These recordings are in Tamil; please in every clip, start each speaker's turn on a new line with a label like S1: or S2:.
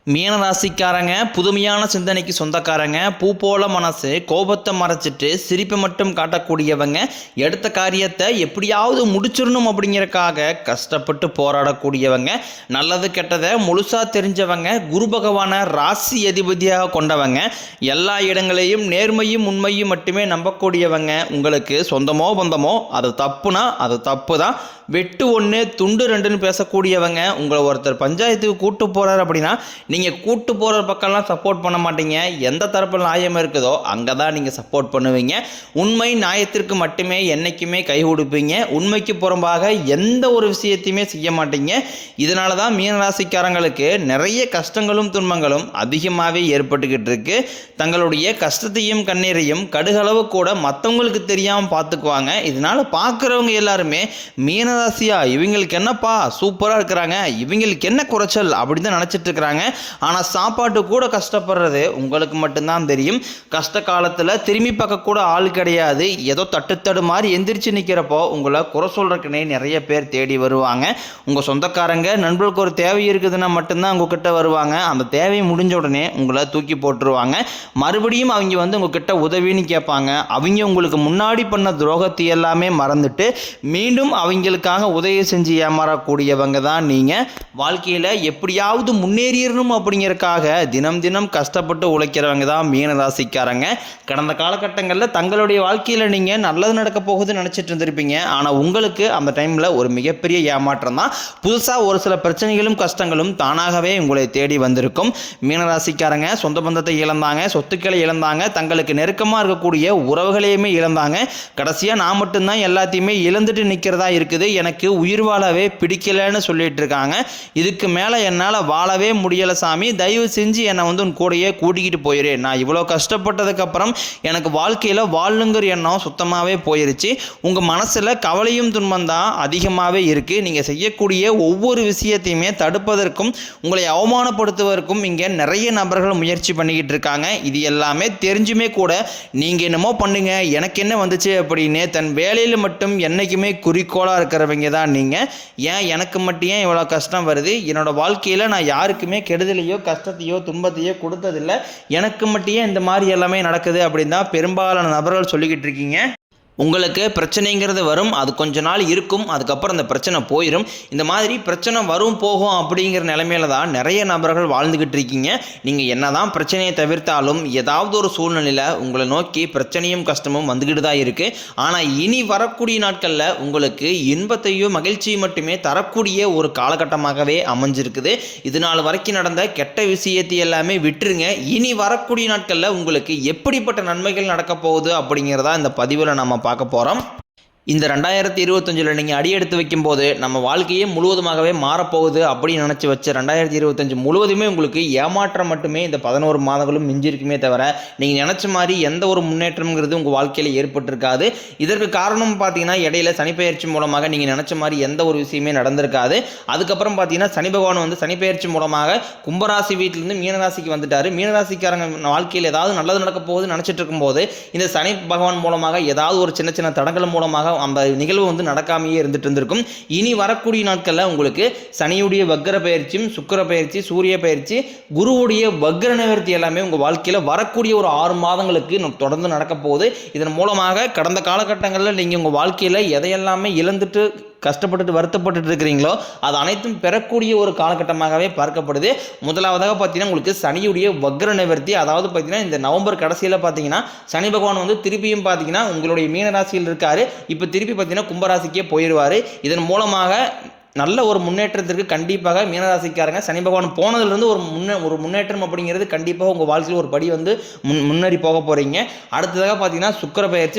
S1: மீனராசிக்காரங்க புதுமையான சிந்தனைக்கு சொந்தக்காரங்க, பூ போல மனசு, கோபத்தை மறைச்சிட்டு சிரிப்பை மட்டும் காட்டக்கூடியவங்க, எடுத்த காரியத்தை எப்படியாவது முடிச்சிடணும் அப்படிங்கிறக்காக கஷ்டப்பட்டு போராடக்கூடியவங்க, நல்லது கெட்டதை முழுசா தெரிஞ்சவங்க, குரு பகவானை ராசி அதிபதியாக கொண்டவங்க, எல்லா இடங்களையும் நேர்மையும் உண்மையும் மட்டுமே நம்பக்கூடியவங்க, உங்களுக்கு சொந்தமோ பந்தமோ அது தப்புனா அது தப்பு தான், வெட்டு ஒன்று துண்டு ரெண்டுன்னு பேசக்கூடியவங்க, உங்களை ஒருத்தர் பஞ்சாயத்துக்கு கூட்டு போகிறார் அப்படின்னா நீங்கள் கூட்டு போகிற பக்கம்லாம் சப்போர்ட் பண்ண மாட்டீங்க, எந்த தரப்பில் நியாயம் இருக்குதோ அங்கே தான் நீங்கள் சப்போர்ட் பண்ணுவீங்க, உண்மை நியாயத்திற்கு மட்டுமே என்றைக்குமே கை கொடுப்பீங்க, உண்மைக்கு புறம்பாக எந்த ஒரு விஷயத்தையுமே செய்ய மாட்டீங்க. இதனால தான் மீனராசிக்காரங்களுக்கு நிறைய கஷ்டங்களும் துன்பங்களும் அதிகமாகவே ஏற்பட்டுக்கிட்டு இருக்கு. தங்களுடைய கஷ்டத்தையும் கண்ணீரையும் கடுகளவு கூட மற்றவங்களுக்கு தெரியாமல் பார்த்துக்குவாங்க. இதனால் பார்க்குறவங்க எல்லாருமே மீனராசியா இவங்களுக்கு என்னப்பா சூப்பராக இருக்கிறாங்க, இவங்களுக்கு என்ன குறைச்சல் அப்படி தான் நினச்சிட்டு இருக்கிறாங்க. ஆனால் சாப்பாட்டு கூட கஷ்டப்படுறது உங்களுக்கு மட்டும்தான் தெரியும். கஷ்ட காலத்தில் திரும்பி பார்க்க கூட ஆள் கிடையாது. ஏதோ தட்டுத்தடு மாதிரி எந்திரிச்சு நிற்கிறப்போ உங்களை குறை சொல்கிறக்குனே நிறைய பேர் தேடி வருவாங்க. உங்கள் சொந்தக்காரங்க நண்பர்களுக்கு ஒரு தேவை இருக்குதுன்னா மட்டும்தான் உங்ககிட்ட வருவாங்க. அந்த தேவை முடிஞ்ச உடனே உங்களை தூக்கி போட்டுருவாங்க. மறுபடியும் அவங்க உங்ககிட்ட உதவின்னு கேட்பாங்க. அவங்க உங்களுக்கு முன்னாடி பண்ண துரோகத்தை எல்லாமே மறந்துட்டு மீண்டும் அவங்களுக்காக உதவி செஞ்சு ஏமாறக்கூடியவங்க தான் நீங்கள். வாழ்க்கையில் எப்படியாவது முன்னேறிடணும் அப்படிங்கிறதுக்காக தினம் தினம் கஷ்டப்பட்டு உழைக்கிறவங்க தான் மீனராசிக்காரங்க. கடந்த காலகட்டங்களில் தங்களுடைய வாழ்க்கையில் நீங்கள் நல்லது நடக்க போகுதுன்னு நினச்சிட்டு இருந்திருப்பீங்க. ஆனால் உங்களுக்கு அந்த டைமில் ஒரு மிகப்பெரிய ஏமாற்றம் தான். புதுசாக ஒரு சில பிரச்சனைகளும் கஷ்டங்களும் தானாகவே உங்களை தேடி வந்திருக்கும். மீனராசிக்காரங்க சொந்த பந்தத்தை இழந்தாங்க, சொத்துக்களை இழந்தாங்க, தங்களுக்கு நெருக்கமாக இருக்கக்கூடிய உறவுகளையுமே இழந்தாங்க. கடைசியாக நான் மட்டும்தான் எல்லாத்தையுமே இழந்துட்டு நிற்கிறதா இருக்குது, எனக்கு உயிர் வாழவே பிடிக்கலன்னு சொல்லிட்டு இருக்காங்க. இதுக்கு மேலே என்னால் வாழவே முடியலை சாமி, தயவு செஞ்சு என்னை உன் கூடையே கூட்டிக்கிட்டு போயிரு, நான் இவ்வளோ கஷ்டப்பட்டதுக்கப்புறம் எனக்கு வாழ்க்கையில் வாழுங்கிற எண்ணம் சுத்தமாகவே போயிருச்சு. உங்கள் மனசில் கவலையும் துன்பம் தான் அதிகமாகவே இருக்குது. நீங்கள் செய்யக்கூடிய ஒவ்வொரு விஷயத்தையுமே தடுப்பதற்கும் உங்களை அவமானப்படுத்துவதற்கும் இங்கே நிறைய நபர்கள் முயற்சி பண்ணிக்கிட்டு இருக்காங்க. இது எல்லாமே தெரிஞ்சுமே கூட நீங்கள் என்னமோ பண்ணுங்க எனக்கு என்ன வந்துச்சு அப்படின்னு தன் வேலையில் மட்டும் என்றைக்குமே குறிக்கோளாக இருக்கிறவங்க தான் நீங்கள். ஏன் எனக்கு மட்டும் ஏன் இவ்வளோ கஷ்டம் வருது, என்னோட வாழ்க்கையில் நான் யாருக்குமே கெடுதலையோ கஷ்டத்தையோ துன்பத்தையோ கொடுத்ததில்லை, எனக்கு மட்டும் இந்த மாதிரி எல்லாமே நடக்குது அப்படின்னு தான் பெரும்பாலான நபர்கள் சொல்லிக்கிட்டு இருக்கீங்க. உங்களுக்கு பிரச்சனைங்கிறது வரும், அது கொஞ்ச நாள் இருக்கும், அதுக்கப்புறம் அந்த பிரச்சனை போயிடும். இந்த மாதிரி பிரச்சனை வரும் போகும் அப்படிங்கிற நிலைமையில தான் நிறைய நபர்கள் வாழ்ந்துக்கிட்டு இருக்கீங்க. நீங்கள் என்ன தான் பிரச்சனையை தவிர்த்தாலும் ஏதாவது ஒரு சூழ்நிலையில் உங்களை நோக்கி பிரச்சனையும் கஷ்டமும் வந்துக்கிட்டு தான் இருக்குது. ஆனால் இனி வரக்கூடிய நாட்களில் உங்களுக்கு இன்பத்தையும் மகிழ்ச்சியும் மட்டுமே தரக்கூடிய ஒரு காலகட்டமாகவே அமைஞ்சிருக்குது. இது நாள் வரைக்கும் நடந்த கெட்ட விஷயத்தை எல்லாமே விட்டுருங்க. இனி வரக்கூடிய நாட்களில் உங்களுக்கு எப்படிப்பட்ட நன்மைகள் நடக்க போகுது அப்படிங்கிறதா இந்த பதிவில் நம்ம பார்க்க போகிறோம். இந்த 2025 நீங்கள் அடி எடுத்து வைக்கும்போது நம்ம வாழ்க்கையே முழுவதுமாகவே மாறப்போகுது அப்படின்னு நினச்சி வச்ச 2025 முழுவதுமே உங்களுக்கு ஏமாற்றம் மட்டுமே இந்த 11 மாதங்களும் மிஞ்சிருக்குமே தவிர நீங்கள் நினச்ச மாதிரி எந்த ஒரு முன்னேற்றம்ங்கிறது உங்கள் வாழ்க்கையில் ஏற்பட்டிருக்காது. இதற்கு காரணம் பார்த்தீங்கன்னா இடையில சனிப்பெயர்ச்சி மூலமாக நீங்கள் நினச்ச மாதிரி எந்த ஒரு விஷயமே நடந்திருக்காது. அதுக்கப்புறம் பார்த்தீங்கன்னா சனி பகவான் சனிப்பெயர்ச்சி மூலமாக கும்பராசி வீட்டிலேருந்து மீனராசிக்கு வந்துட்டார். மீனராசிக்காரங்க வாழ்க்கையில் ஏதாவது நல்லது நடக்க போகுதுன்னு நினச்சிட்டு இருக்கும்போது இந்த சனி பகவான் மூலமாக ஏதாவது ஒரு சின்ன சின்ன தடங்கள் மூலமாக அந்த நிகழ்வு நடக்காமையே இருந்துட்டு இருந்திருக்கும். இனி வரக்கூடிய நாட்களில் உங்களுக்கு சனியுடைய வக்ர பயிற்சியும் சுக்கிர பயிற்சி சூரிய பயிற்சி குருவுடைய வக்ர நிவர்த்தி எல்லாமே உங்கள் வாழ்க்கையில் வரக்கூடிய ஒரு 6 மாதங்களுக்கு தொடர்ந்து நடக்க போகுது. இதன் மூலமாக கடந்த காலகட்டங்களில் நீங்கள் உங்கள் வாழ்க்கையில் எதையெல்லாமே இழந்துட்டு கஷ்டப்பட்டுட்டு வருத்தப்பட்டு இருக்கிறீங்களோ அது அனைத்தும் பெறக்கூடிய ஒரு காலகட்டமாகவே பார்க்கப்படுது. முதலாவதாக பார்த்தீங்கன்னா உங்களுக்கு சனியுடைய வக்ர நிவர்த்தி, அதாவது பார்த்தீங்கன்னா இந்த நவம்பர் கடைசியில் பார்த்தீங்கன்னா சனி பகவான் திருப்பியும் பார்த்தீங்கன்னா உங்களுடைய மீனராசியில் இருக்காரு. இப்போ திருப்பி பார்த்தீங்கன்னா கும்பராசிக்கே போயிடுவார். இதன் மூலமாக நல்ல ஒரு முன்னேற்றத்திற்கு கண்டிப்பாக மீனராசிக்காரங்க சனி பகவான் போனதுலேருந்து ஒரு முன்னேற்றம் அப்படிங்கிறது கண்டிப்பாக உங்கள் வாழ்க்கையில் ஒரு படி முன்னேறி போக போகிறீங்க. அடுத்ததாக பார்த்தீங்கன்னா சுக்கிர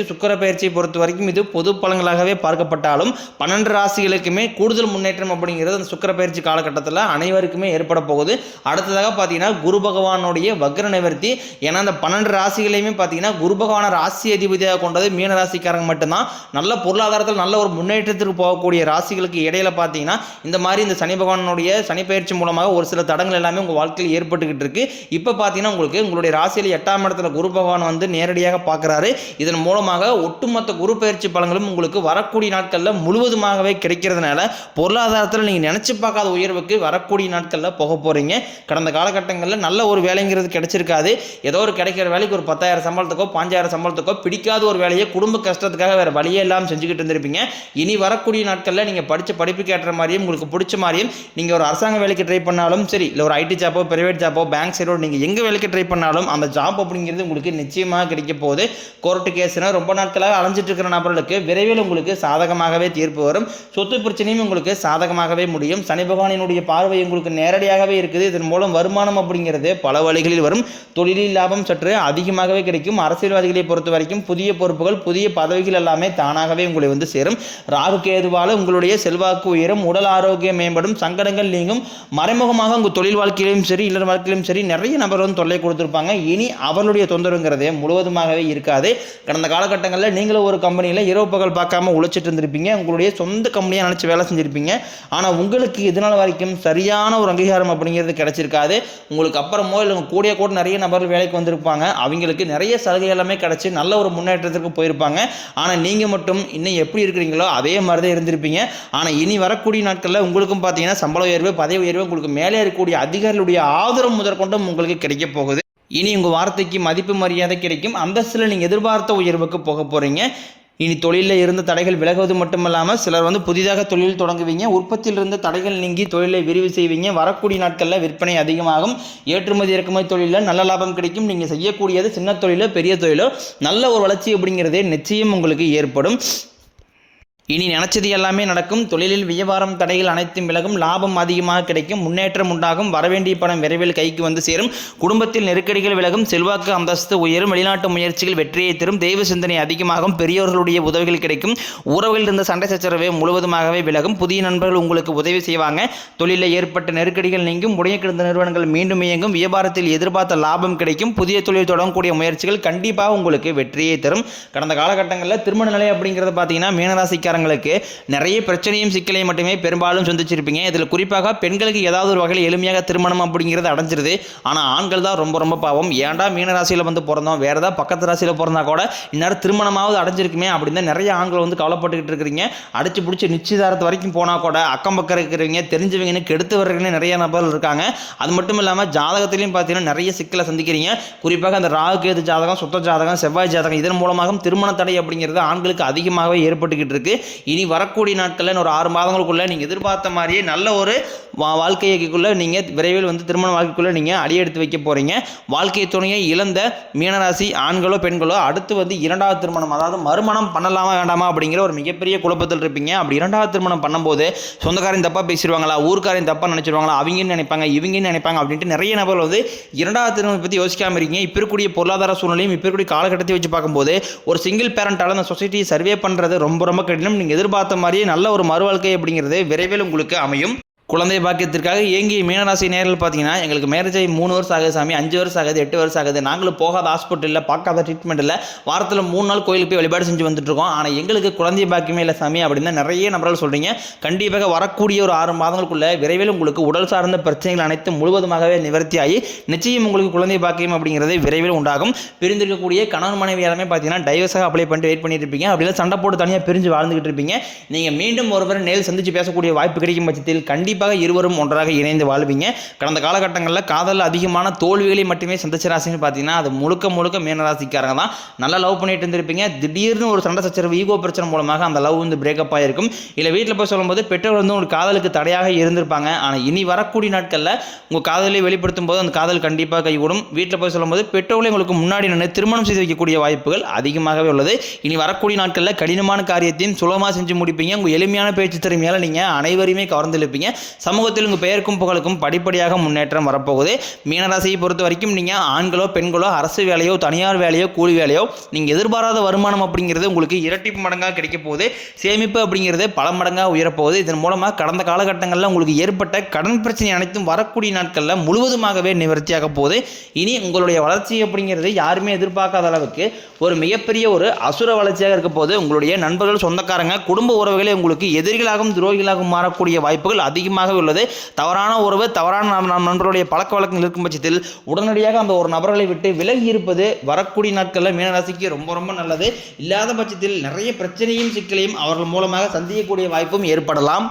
S1: பயிற்சியை பொறுத்த வரைக்கும் இது பொது பலன்களாகவே பார்க்கப்பட்டாலும் 12 ராசிகளுக்குமே கூடுதல் முன்னேற்றம் அப்படிங்கிறது அந்த சுக்கிர பயிற்சி காலகட்டத்தில் அனைவருக்குமே ஏற்பட போகுது. அடுத்ததாக பார்த்தீங்கன்னா குரு பகவானுடைய வக்ர நிவர்த்தி, ஏன்னா அந்த 12 ராசிகளையுமே பார்த்தீங்கன்னா குரு பகவான ராசி அதிபதியாக கொண்டது மீனராசிக்காரங்க மட்டும்தான். நல்ல பொருளாதாரத்தில் நல்ல ஒரு முன்னேற்றத்திற்கு போகக்கூடிய ராசிகளுக்கு இடையில பார்த்தீங்கன்னா பார்த்தீங்கன்னா இந்த மாதிரி இந்த சனி பகவானுடைய சனி பயிற்சி மூலமாக ஒரு சில தடங்கள் எல்லாமே உங்கள் வாழ்க்கையில் ஏற்பட்டுக்கிட்டு இருக்கு. இப்போ பார்த்தீங்கன்னா உங்களுக்கு உங்களுடைய ராசியில் 8ஆம் இடத்துல குரு பகவான் வந்து நேரடியாக பார்க்குறாரு. இதன் மூலமாக ஒட்டுமொத்த குரு பயிற்சி பலன்களும் உங்களுக்கு வரக்கூடிய நாட்களில் முழுவதுமாகவே கிடைக்கிறதுனால பொருளாதாரத்தில் நீங்கள் நினச்சி பார்க்காத உயர்வுக்கு வரக்கூடிய நாட்களில் போக போகிறீங்க. கடந்த காலகட்டங்களில் நல்ல ஒரு வேலைங்கிறது கிடைச்சிருக்காது. ஏதோ ஒரு கிடைக்கிற வேலைக்கு ஒரு 10,000 சம்பளத்துக்கோ 5,000 சம்பளத்துக்கோ பிடிக்காத ஒரு வேலையை குடும்ப கஷ்டத்துக்காக வேறு வழியே எல்லாம் செஞ்சுக்கிட்டு இருந்திருப்பீங்க. இனி வரக்கூடிய நாட்களில் நீங்கள் படித்த படிப்புக்கு ஏற்ற மாதிரியும் உங்களுக்கு பிடிச்ச மாதிரியும் நீங்கள் ஒரு அரசாங்க வேலைக்கு ட்ரை பண்ணாலும் சரி, இல்லை ஒரு ஐடி ஜாப்போ பிரைவேட் ஜாப்போ பேங்க் சைடோ நீங்கள் எங்கே வேலைக்கு ட்ரை பண்ணாலும் அந்த ஜாப் அப்படிங்கிறது உங்களுக்கு நிச்சயமாக கிடைக்க போகுது. கோர்ட்டு கேஸ்னா ரொம்ப நாட்களாக அலைஞ்சிட்டு இருக்கிற நபர்களுக்கு விரைவில் உங்களுக்கு சாதகமாகவே தீர்ப்பு வரும். சொத்து பிரச்சனையும் உங்களுக்கு சாதகமாகவே முடியும். சனி பகவானினுடைய பார்வை உங்களுக்கு நேரடியாகவே இருக்குது. இதன் மூலம் வருமானம் அப்படிங்கிறது பல வழிகளில் வரும். தொழிலில் லாபம் சற்று அதிகமாகவே கிடைக்கும். அரசியல்வாதிகளை பொறுத்த வரைக்கும் புதிய பொறுப்புகள் புதிய பதவிகள் எல்லாமே தானாகவே உங்களை வந்து சேரும். ராகு கேதுவால உங்களுடைய செல்வாக்கு உயரும், உடல் ஆரோக்கியம் மேம்படும், சங்கடங்கள் நீங்கும். மறைமுகமாக உங்கள் தொழில் வாழ்க்கையிலும் சரி இல்லற வாழ்க்கையிலும் சரி நிறைய நபர் வந்து தொல்லை கொடுத்துருப்பாங்க. இனி அவர்களுடைய தொந்தரவுங்கிறதே முழுவதுமாகவே இருக்காது. கடந்த காலகட்டங்களில் நீங்களும் ஒரு கம்பெனியில் இரவு பகல் பார்க்காம உழைச்சிட்டு இருந்திருப்பீங்க. உங்களுடைய சொந்த கம்பெனியாக நினச்சி வேலை செஞ்சுருப்பீங்க. ஆனால் உங்களுக்கு இதனால் வரைக்கும் சரியான ஒரு அங்கீகாரம் அப்படிங்கிறது கிடைச்சிருக்காது. உங்களுக்கு அப்புறமோ இல்லை கூடிய கூட நிறைய நபர்கள் வேலைக்கு வந்திருப்பாங்க. அவங்களுக்கு நிறைய சலுகை எல்லாமே கிடைச்சி நல்ல ஒரு முன்னேற்றத்திற்கு போயிருப்பாங்க. ஆனால் நீங்கள் மட்டும் இன்னும் எப்படி இருக்கிறீங்களோ அதே மாதிரி தான் இருந்திருப்பீங்க. ஆனால் இனி வரக்கூடிய நாட்களில் உங்களுக்கும் பார்த்தீங்கன்னா சம்பள உயர்வு பதவி உயர்வு உங்களுக்கு மேலே இருக்கக்கூடிய அதிகாரிகளுடைய ஆதரவு முதற்கொண்டும் உங்களுக்கு கிடைக்க போகுது. இனி உங்கள் வார்த்தைக்கு மதிப்பு மரியாதை கிடைக்கும். அந்தஸ்தில் நீங்கள் எதிர்பார்த்த உயர்வுக்கு போக போகிறீங்க. இனி தொழிலில் இருந்த தடைகள் விலகுவது மட்டுமல்லாமல் சிலர் வந்து புதிதாக தொழில் தொடங்குவீங்க. உற்பத்தியில் இருந்த தடைகள் நீங்கி தொழிலை விரிவு செய்வீங்க. வரக்கூடிய நாட்களில் விற்பனை அதிகமாகும். ஏற்றுமதி இறக்குமதி தொழிலில் நல்ல லாபம் கிடைக்கும். நீங்கள் செய்யக்கூடியது சின்ன தொழிலோ பெரிய தொழிலோ நல்ல ஒரு வளர்ச்சி அப்படிங்கிறதே நிச்சயம் உங்களுக்கு ஏற்படும். இனி நினைச்சது எல்லாமே நடக்கும். தொழிலில் வியாபாரம் தடைகள் அனைத்தும் விலகும். லாபம் அதிகமாக கிடைக்கும். முன்னேற்றம் உண்டாகும். வரவேண்டிய பணம் விரைவில் கைக்கு வந்து சேரும். குடும்பத்தில் நெருக்கடிகள் விலகும். செல்வாக்கு அந்தஸ்து உயரும். வெளிநாட்டு முயற்சிகள் வெற்றியை தரும். தெய்வ சிந்தனை அதிகமாகும். பெரியோர்களுடைய உதவிகள் கிடைக்கும். உறவுகளில் இருந்த சண்டை சச்சரவை முழுவதுமாகவே விலகும். புதிய நண்பர்கள் உங்களுக்கு உதவி செய்வாங்க. தொழிலில் ஏற்பட்ட நெருக்கடிகள் நீங்கும். முடைய கிடந்த நிறுவனங்கள் மீண்டும் இயங்கும். வியாபாரத்தில் எதிர்பார்த்த லாபம் கிடைக்கும். புதிய தொழில் தொடங்கக்கூடிய முயற்சிகள் கண்டிப்பாக உங்களுக்கு வெற்றியை தரும். கடந்த காலகட்டங்களில் திருமண நிலை அப்படிங்கிறத பார்த்தீங்கன்னா மீனராசிக்காரங்க நிறைய பிரச்சனையும் சிக்கலையும் மட்டுமே பெரும்பாலும் சந்திச்சிருப்பீங்க. இதில் குறிப்பாக பெண்களுக்கு ஏதாவது ஒரு வகையில் எளிமையாக திருமணம் அப்படிங்கிறது அடைஞ்சிருது. ஆனால் ஆண்கள் தான் ரொம்ப ரொம்ப பாவம். ஏன்டா மீனராசியில் வந்து பிறந்தோம், வேற ஏதாவது பக்கத்து ராசியில் பிறந்தா கூட இந்நேரம் திருமணமாவது அடைஞ்சிருக்குமே அப்படின்னு நிறைய ஆண்கள் வந்து கவலைப்பட்டுக்கிட்டு இருக்கிறீங்க. அடிச்சு பிடிச்சி நிச்சயதாரத்து வரைக்கும் போனால் கூட அக்கம் பக்கம் இருக்கிறவங்க தெரிஞ்சவங்கன்னு கெடுத்து வர்றவங்கன்னு நிறைய நபர்கள் இருக்காங்க. அது மட்டும் இல்லாமல் ஜாதகத்திலையும் பார்த்தீங்கன்னா நிறைய சிக்கலை சந்திக்கிறீங்க. குறிப்பாக அந்த ராகு கேது ஜாதகம், சுத்த ஜாதகம், செவ்வாய் ஜாதகம் இதன் மூலமாக திருமண தடை அப்படிங்கிறது ஆண்களுக்கு அதிகமாகவே ஏற்பட்டுக்கிட்டு இருக்கு. இனி வரக்கூடிய நாட்களில் ஒரு 6 மாதங்களுக்குள்ள நீங்கள் எதிர்பார்த்த மாதிரியே நல்ல ஒரு வாழ்க்கைக்குள்ளே நீங்கள் விரைவில் வந்து திருமண வாழ்க்கைக்குள்ளே நீங்கள் அடியெடுத்து வைக்க போகிறீங்க. வாழ்க்கை துணையை இழந்த மீனராசி ஆண்களோ பெண்களோ அடுத்து வந்து 2வது திருமணம், அதாவது மறுமணம் பண்ணலாமா வேண்டாமா அப்படிங்கிற ஒரு மிகப்பெரிய குழப்பத்தில் இருப்பீங்க. அப்படி 2வது திருமணம் பண்ணும்போது சொந்தக்காரையும் தப்பாக பேசிடுவாங்களா, ஊர்க்காரையும் தப்பாக நினச்சிடுவாங்களா, அவங்கன்னு நினைப்பாங்க இவங்கன்னு நினைப்பாங்க அப்படின்ட்டு நிறைய நபர்கள் வந்து 2வது திருமணத்தை பற்றி யோசிக்காமல் இருக்கீங்க. இப்போ இருக்கக்கூடிய பொருளாதார சூழ்நிலையும் இப்போ இருக்கக்கூடிய காலகட்டத்தை வச்சு பார்க்கும்போது ஒரு சிங்கிள் பேரண்டால் அந்த சொசைட்டியை சர்வே பண்ணுறது ரொம்ப ரொம்ப கடினம். நீங்கள் எதிர்பார்த்த மாதிரியே நல்ல ஒரு மறுவாழ்க்கை அப்படிங்கிறது விரைவில் உங்களுக்கு அமையும். குழந்தை பாக்கியத்திற்காக ஏங்கிய மீனராசி நேரில் பார்த்தீங்கன்னா எங்களுக்கு மேரேஜ் ஆகி 3 வருஷம் ஆகுது சாமி, 5 வருஷம் ஆகுது, 8 வருஷம் ஆகுது, நாங்களும் போகாத ஹாஸ்பிட்டலில் பார்க்காத ட்ரீட்மெண்ட் இல்லை, வாரத்தில் 3 நாள் கோயிலுக்கு போய் வழிபாடு செஞ்சு வந்துட்டுருக்கோம், ஆனால் எங்களுக்கு குழந்தை பாக்கியமே இல்லை சாமி அப்படின்னு நிறைய நபர்கள் சொல்கிறீங்க. கண்டிப்பாக வரக்கூடிய ஒரு 6 மாதங்களுக்குள்ளே விரைவில் உங்களுக்கு உடல் சார்ந்த பிரச்சனைகள் அனைத்தும் முழுவதுமாகவே நிவர்த்தியாகி நிச்சயம் உங்களுக்கு குழந்தை பாக்கியம் அப்படிங்கிறது விரைவில் உண்டாகும். பிரிந்திருக்கக்கூடிய கணவன் மனைவி எல்லாமே பார்த்தீங்கன்னா டைவர்ஸாக அப்ளை பண்ணிட்டு வெயிட் பண்ணிட்டு இருப்பீங்க. அப்படின்னா சண்டை போட்டு தனியாக பிரிஞ்சு வாழ்ந்துகிட்டு இருப்பீங்க. நீங்கள் மீண்டும் ஒருவரை நேரில் சந்தித்து பேசக்கூடிய வாய்ப்பு கிடைக்கும் பட்சத்தில் கண்டிப்பாக இருவரும் ஒன்றாக இணைந்து வாழ்வீங்க. கடந்த காலகட்டங்களில் காதலில் அதிகமான தோல்விகளை மட்டுமே சந்திச்ச ராசின்னு பார்த்தீங்கன்னா அது முழுக்க மீனராசிக்காரங்க தான். நல்லா லவ் பண்ணிட்டு இருந்திருப்பீங்க. திடீர்னு ஒரு சண்டை சச்சரவு ஈகோ பிரச்சனை மூலமாக அந்த லவ் வந்து பிரேக்கப் ஆகிருக்கும். இல்லை வீட்டில் போய் சொல்லும்போது பெற்றோர் வந்து உங்களுக்கு காதலுக்கு தடையாக இருந்திருப்பாங்க. ஆனால் இனி வரக்கூடிய நாட்களில் உங்கள் காதலை வெளிப்படுத்தும் போது அந்த காதல் கண்டிப்பாக கைகூடும். வீட்டில் போய் சொல்லும்போது பெற்றோர்களை உங்களுக்கு முன்னாடி நின்று திருமணம் செய்து வைக்கக்கூடிய வாய்ப்புகள் அதிகமாகவே உள்ளது. இனி வரக்கூடிய நாட்களில் கடினமான காரியத்தையும் சுலபமாக செஞ்சு முடிப்பீங்க. உங்கள் எளிமையான பேச்சு திறமையால் நீங்கள் அனைவரையுமே கவர்ந்து இருப்பீங்க. சமூகத்தில் உங்கள் பெயருக்கும் புகழுக்கும் படிப்படியாக முன்னேற்றம் வரப்போகுது. மீனராசியை பொறுத்த வரைக்கும் நீங்கள் ஆண்களோ பெண்களோ அரசு வேலையோ தனியார் வேலையோ கூலி வேலையோ நீங்கள் எதிர்பாராத வருமானம் அப்படிங்கிறது உங்களுக்கு இரட்டிப்பு மடங்காக கிடைக்க போகுது. சேமிப்பு அப்படிங்கிறது பல மடங்காக உயரப்போகுது. இதன் மூலமாக கடந்த காலகட்டங்களில் உங்களுக்கு ஏற்பட்ட கடன் பிரச்சனை அனைத்தும் வரக்கூடிய நாட்களில் முழுவதுமாகவே நிவர்த்தியாக போகுது. இனி உங்களுடைய வளர்ச்சி அப்படிங்கிறது யாருமே எதிர்பார்க்காத அளவுக்கு ஒரு மிகப்பெரிய ஒரு அசுர வளர்ச்சியாக இருக்க போது. உங்களுடைய நண்பர்கள், சொந்தக்காரங்க, குடும்ப உறவுகளே உங்களுக்கு எதிரிகளாகவும் துரோகிகளாகவும் மாறக்கூடிய வாய்ப்புகள் அதிகமாக உள்ளது. தவறான உறவு, தவறான நண்பர்களுடைய பழக்க வழக்கங்கள் இருக்கும் பட்சத்தில் உடனடியாக அந்த ஒரு நபர்களை விட்டு விலகி இருப்பது வரக்கூடிய நாட்களில் மீனராசிக்கு ரொம்ப ரொம்ப நல்லது. இல்லாத பட்சத்தில் நிறைய பிரச்சனையும் சிக்கலையும் அவர்கள் மூலமாக சந்திக்கக்கூடிய வாய்ப்பும் ஏற்படலாம்.